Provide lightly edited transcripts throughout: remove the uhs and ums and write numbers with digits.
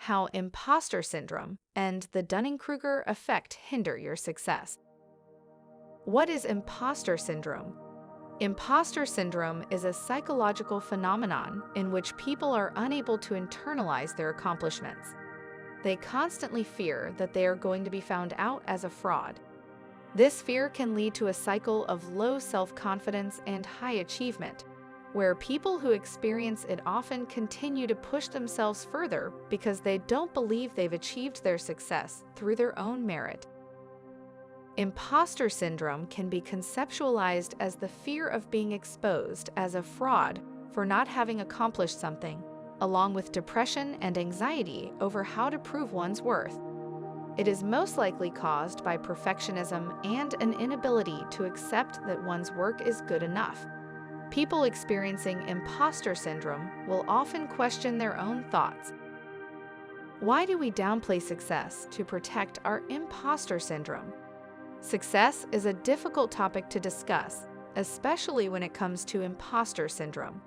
how imposter syndrome and the Dunning-Kruger effect hinder your success. What is imposter syndrome? Imposter syndrome is a psychological phenomenon in which people are unable to internalize their accomplishments. They constantly fear that they are going to be found out as a fraud. This fear can lead to a cycle of low self-confidence and high achievement, where people who experience it often continue to push themselves further because they don't believe they've achieved their success through their own merit. Imposter syndrome can be conceptualized as the fear of being exposed as a fraud for not having accomplished something, along with depression and anxiety over how to prove one's worth. It is most likely caused by perfectionism and an inability to accept that one's work is good enough. People experiencing imposter syndrome will often question their own thoughts. Why do we downplay success to protect our imposter syndrome? Success is a difficult topic to discuss, especially when it comes to imposter syndrome.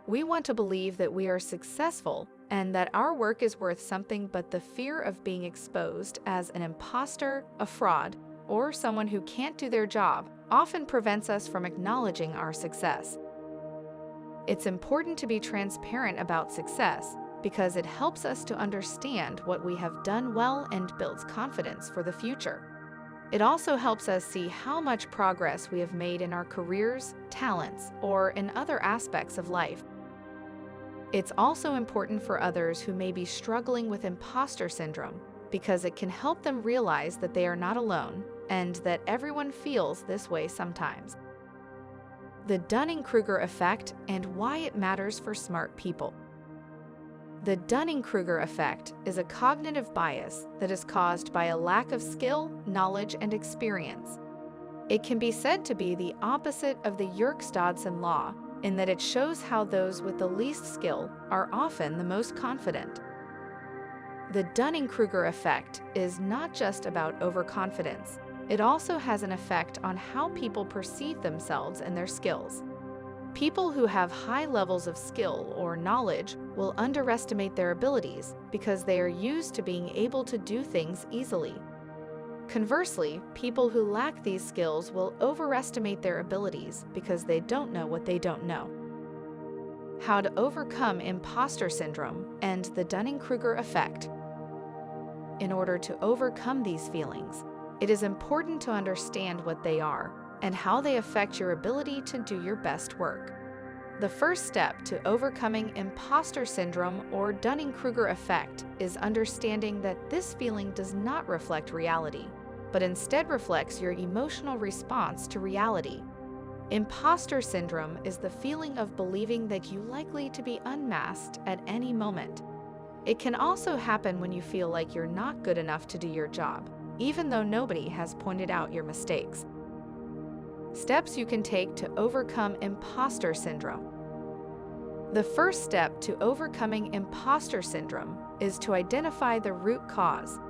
We want to believe that we are successful and that our work is worth something, but the fear of being exposed as an imposter, a fraud, or someone who can't do their job often prevents us from acknowledging our success. It's important to be transparent about success because it helps us to understand what we have done well and builds confidence for the future. It also helps us see how much progress we have made in our careers, talents, or in other aspects of life. It's also important for others who may be struggling with imposter syndrome because it can help them realize that they are not alone and that everyone feels this way sometimes. The Dunning-Kruger effect and why it matters for smart people. The Dunning-Kruger effect is a cognitive bias that is caused by a lack of skill, knowledge, and experience. It can be said to be the opposite of the Yerkes-Dodson law in that it shows how those with the least skill are often the most confident. The Dunning-Kruger effect is not just about overconfidence. It also has an effect on how people perceive themselves and their skills. People who have high levels of skill or knowledge will underestimate their abilities because they are used to being able to do things easily. Conversely, people who lack these skills will overestimate their abilities because they don't know what they don't know. How to overcome imposter syndrome and the Dunning-Kruger effect. In order to overcome these feelings, it is important to understand what they are and how they affect your ability to do your best work. The first step to overcoming imposter syndrome or Dunning-Kruger effect is understanding that this feeling does not reflect reality, but instead reflects your emotional response to reality. Imposter syndrome is the feeling of believing that you're likely to be unmasked at any moment. It can also happen when you feel like you're not good enough to do your job, even though nobody has pointed out your mistakes. Steps you can take to overcome imposter syndrome. The first step to overcoming imposter syndrome is to identify the root cause.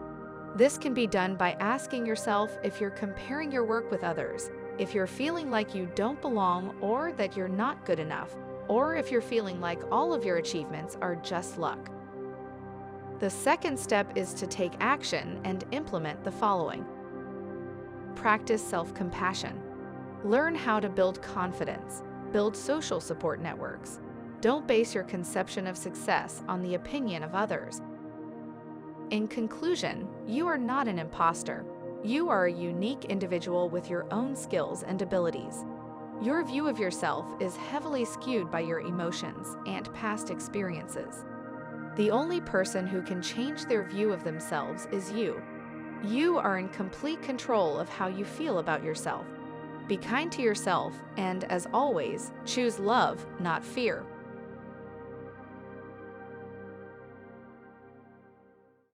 This can be done by asking yourself if you're comparing your work with others, if you're feeling like you don't belong or that you're not good enough, or if you're feeling like all of your achievements are just luck. The second step is to take action and implement the following. Practice self-compassion. Learn how to build confidence. Build social support networks. Don't base your conception of success on the opinion of others. In conclusion, you are not an imposter. You are a unique individual with your own skills and abilities. Your view of yourself is heavily skewed by your emotions and past experiences. The only person who can change their view of themselves is you. You are in complete control of how you feel about yourself. Be kind to yourself and, as always, choose love, not fear.